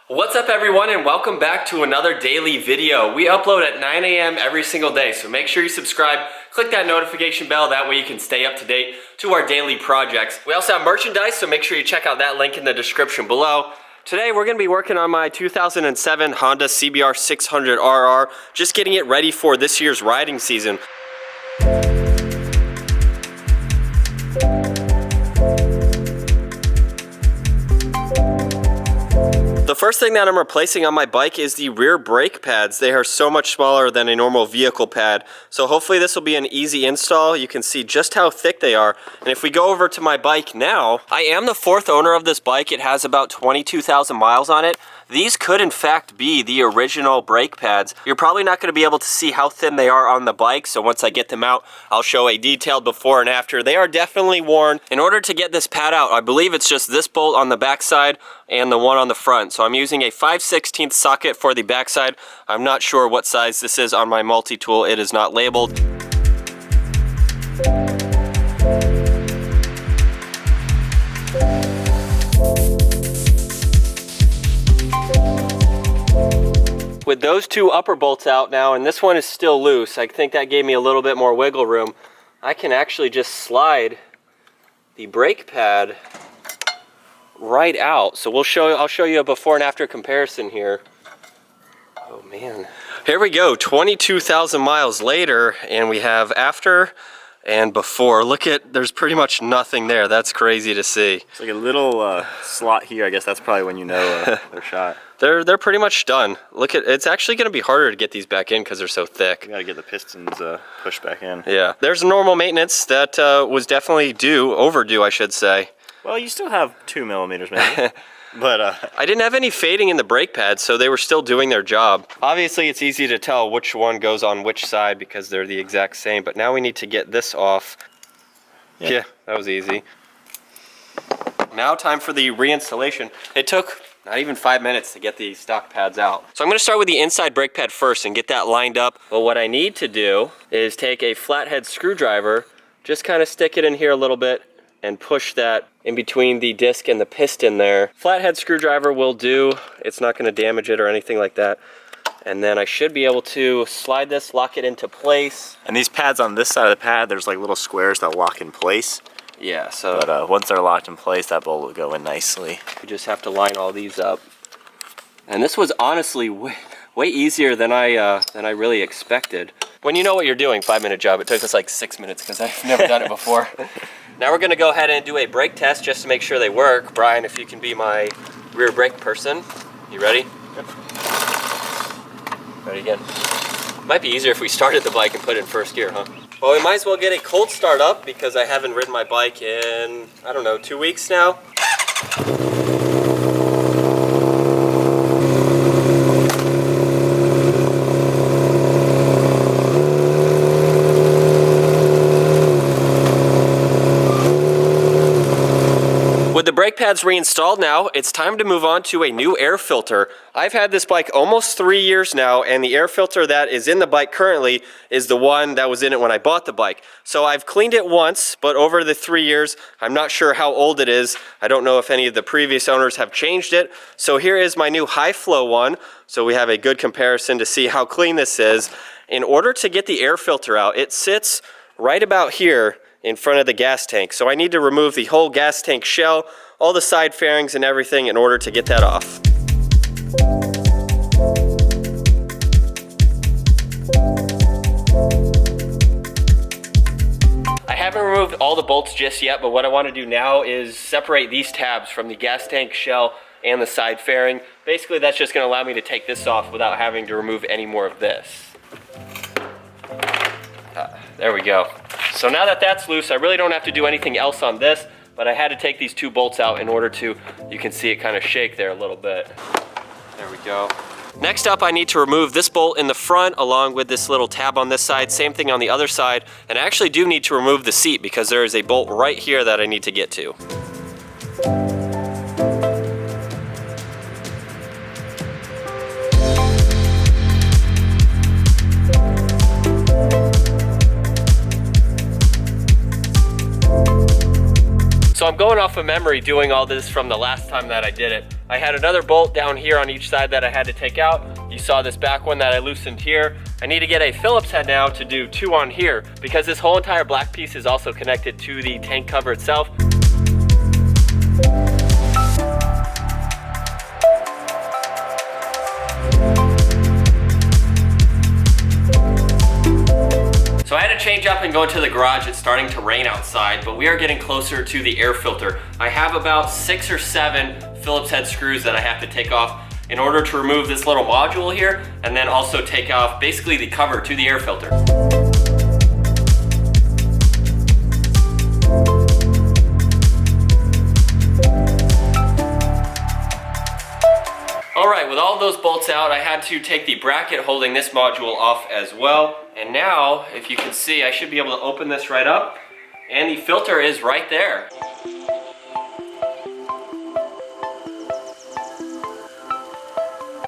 What's up everyone, and welcome back to another daily video. We upload at 9 a.m. every single day, so make sure you subscribe, click that notification bell, that way you can stay up to date to our daily projects. We also have merchandise, so make sure you check out that link in the description below. Today we're going to be working on my 2007 Honda CBR600rr, just getting it ready for this year's riding season. The first thing that I'm replacing on my bike is the rear brake pads. They are so much smaller than a normal vehicle pad. So hopefully this will be an easy install. You can see just how thick they are. And if we go over to my bike now, I am the fourth owner of this bike. It has about 22,000 miles on it. These could in fact be the original brake pads. You're probably not going to be able to see how thin they are on the bike, so once I get them out, I'll show a detailed before and after. They are definitely worn. In order to get this pad out, I believe it's just this bolt on the back side and the one on the front. So I'm using a 5/16 socket for the back side. I'm not sure what size this is on my multi-tool. It is not labeled. With those two upper bolts out now, and this one is still loose, I think that gave me a little bit more wiggle room. I can actually just slide the brake pad right out. So I'll show you a before and after comparison here. Oh man. Here we go, 22,000 miles later, and we have after and before. Look at, there's pretty much nothing there. That's crazy to see. It's like a little slot here. I guess that's probably when you know they're shot. They're pretty much done. Look at, it's actually going to be harder to get these back in because they're so thick. You got to get the pistons pushed back in. Yeah, there's normal maintenance that was definitely overdue, I should say. Well, you still have 2 millimeters maybe. But I didn't have any fading in the brake pads, so they were still doing their job. Obviously, it's easy to tell which one goes on which side because they're the exact same, but now we need to get this off. Yeah, that was easy. Now time for the reinstallation. It took not even 5 minutes to get the stock pads out. So I'm gonna start with the inside brake pad first and get that lined up. But what I need to do is take a flathead screwdriver, just kind of stick it in here a little bit, and push that in between the disc and the piston there. Flathead screwdriver will do. It's not going to damage it or anything like that. And then I should be able to slide this, lock it into place. And these pads on this side of the pad, there's like little squares that lock in place. Yeah, so but once they're locked in place, that bolt will go in nicely. We just have to line all these up. And this was honestly way easier than I really expected. When you know what you're doing, 5-minute job. It took us like 6 minutes because I've never done it before. Now we're gonna go ahead and do a brake test just to make sure they work. Brian, if you can be my rear brake person. You ready? Yep. Ready again. Might be easier if we started the bike and put it in first gear, huh? Well, we might as well get a cold start up because I haven't ridden my bike in, I don't know, 2 weeks now. With the brake pads reinstalled now, it's time to move on to a new air filter. I've had this bike almost 3 years now, and the air filter that is in the bike currently is the one that was in it when I bought the bike. So I've cleaned it once, but over the 3 years, I'm not sure how old it is. I don't know if any of the previous owners have changed it. So here is my new high flow one. So we have a good comparison to see how clean this is. In order to get the air filter out, it sits right about here in front of the gas tank. So I need to remove the whole gas tank shell, all the side fairings and everything in order to get that off. I haven't removed all the bolts just yet, but what I want to do now is separate these tabs from the gas tank shell and the side fairing. Basically, that's just going to allow me to take this off without having to remove any more of this. There we go. So now that that's loose, I really don't have to do anything else on this, but I had to take these 2 bolts out in order to, you can see it kind of shake there a little bit. There we go. Next up, I need to remove this bolt in the front along with this little tab on this side, same thing on the other side, and I actually do need to remove the seat because there is a bolt right here that I need to get to. So I'm I'm going off of memory doing all this from the last time that I did it. I had another bolt down here on each side that I had to take out. You saw this back one that I loosened here. I need to get a Phillips head now to do 2 on here because this whole entire black piece is also connected to the tank cover itself. So I had to change up and go into the garage. It's starting to rain outside, but we are getting closer to the air filter. I have about 6 or 7 Phillips head screws that I have to take off in order to remove this little module here, and then also take off basically the cover to the air filter. All right, with all those bolts out, I had to take the bracket holding this module off as well. And now, if you can see, I should be able to open this right up, and the filter is right there.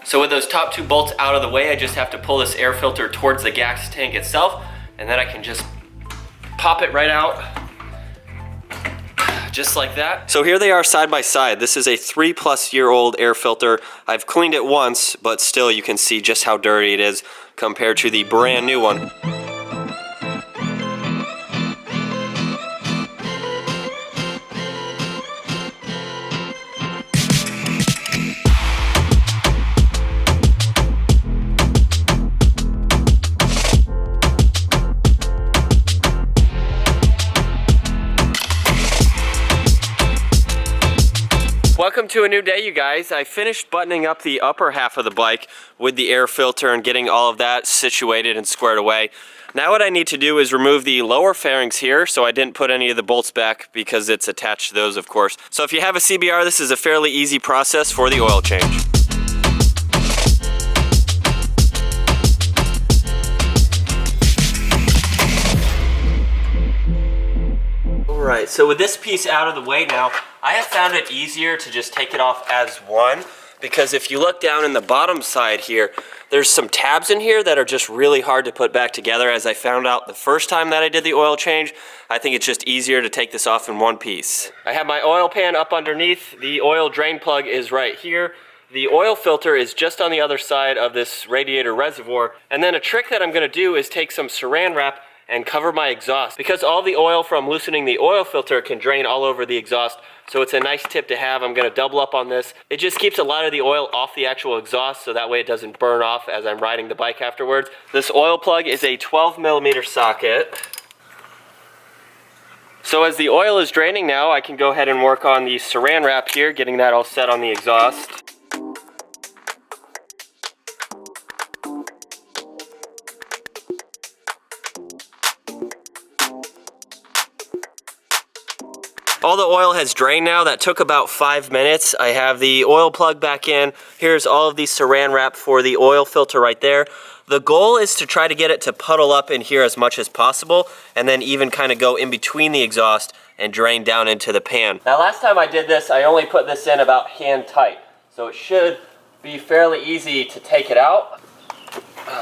So with those top 2 bolts out of the way, I just have to pull this air filter towards the gas tank itself, and then I can just pop it right out, just like that. So here they are side by side. This is a 3+ year-old air filter. I've cleaned it once, but still you can see just how dirty it is compared to the brand new one. Welcome to a new day, you guys. I finished buttoning up the upper half of the bike with the air filter and getting all of that situated and squared away. Now what I need to do is remove the lower fairings here, so I didn't put any of the bolts back because it's attached to those, of course. So if you have a CBR, this is a fairly easy process for the oil change. Alright, so with this piece out of the way now, I have found it easier to just take it off as one, because if you look down in the bottom side here, there's some tabs in here that are just really hard to put back together. As I found out the first time that I did the oil change, I think it's just easier to take this off in one piece. I have my oil pan up underneath. The oil drain plug is right here. The oil filter is just on the other side of this radiator reservoir. And then a trick that I'm going to do is take some saran wrap and cover my exhaust, because all the oil from loosening the oil filter can drain all over the exhaust. So it's a nice tip to have. I'm going to double up on this. It just keeps a lot of the oil off the actual exhaust, so that way it doesn't burn off as I'm riding the bike afterwards. This oil plug is a 12mm socket. So as the oil is draining now, I can go ahead and work on the saran wrap here, getting that all set on the exhaust. All the oil has drained now. That took about 5 minutes. I have the oil plug back in. Here's all of the saran wrap for the oil filter right there. The goal is to try to get it to puddle up in here as much as possible, and then even kind of go in between the exhaust and drain down into the pan. Now last time I did this, I only put this in about hand tight. So it should be fairly easy to take it out.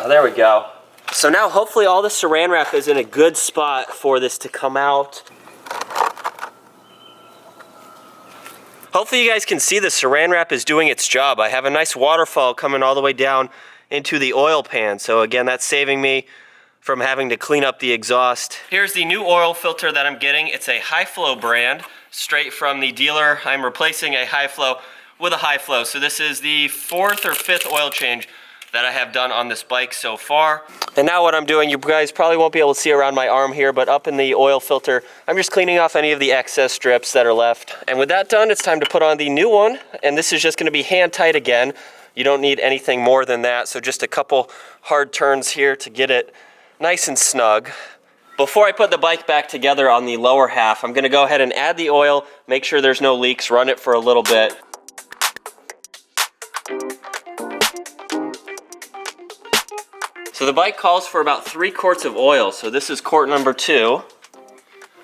There we go. So now hopefully all the saran wrap is in a good spot for this to come out. Hopefully you guys can see the saran wrap is doing its job. I have a nice waterfall coming all the way down into the oil pan. So again, that's saving me from having to clean up the exhaust. Here's the new oil filter that I'm getting. It's a high flow brand, straight from the dealer. I'm replacing a high flow with a high flow. So this is the 4th or 5th oil change that I have done on this bike so far. And now what I'm doing, you guys probably won't be able to see around my arm here, but up in the oil filter, I'm just cleaning off any of the excess strips that are left. And with that done, it's time to put on the new one. And this is just gonna be hand tight again. You don't need anything more than that. So just a couple hard turns here to get it nice and snug. Before I put the bike back together on the lower half, I'm gonna go ahead and add the oil, make sure there's no leaks, run it for a little bit. So the bike calls for about 3 quarts of oil, so this is quart number 2.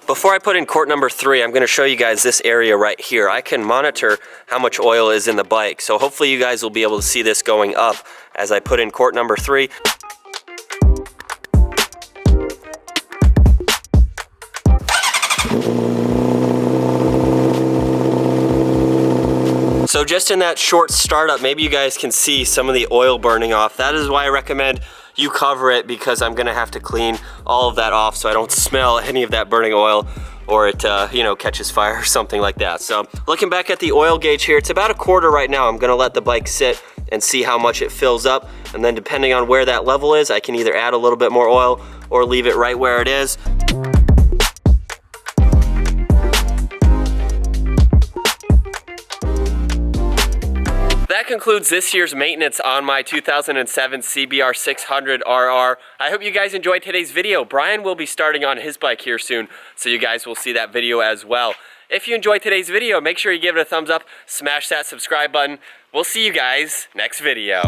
Before I put in quart number 3, I'm gonna show you guys this area right here. I can monitor how much oil is in the bike, so hopefully you guys will be able to see this going up as I put in quart number 3. So just in that short startup, maybe you guys can see some of the oil burning off. That is why I recommend you cover it, because I'm gonna have to clean all of that off so I don't smell any of that burning oil, or it you know, catches fire or something like that. So looking back at the oil gauge here, it's about a quarter right now. I'm gonna let the bike sit and see how much it fills up, and then depending on where that level is, I can either add a little bit more oil or leave it right where it is. That concludes this year's maintenance on my 2007 CBR600rr. I hope you guys enjoyed today's video. Brian will be starting on his bike here soon, so you guys will see that video as well. If you enjoyed today's video, make sure you give it a thumbs up, smash that subscribe button. We'll see you guys next video.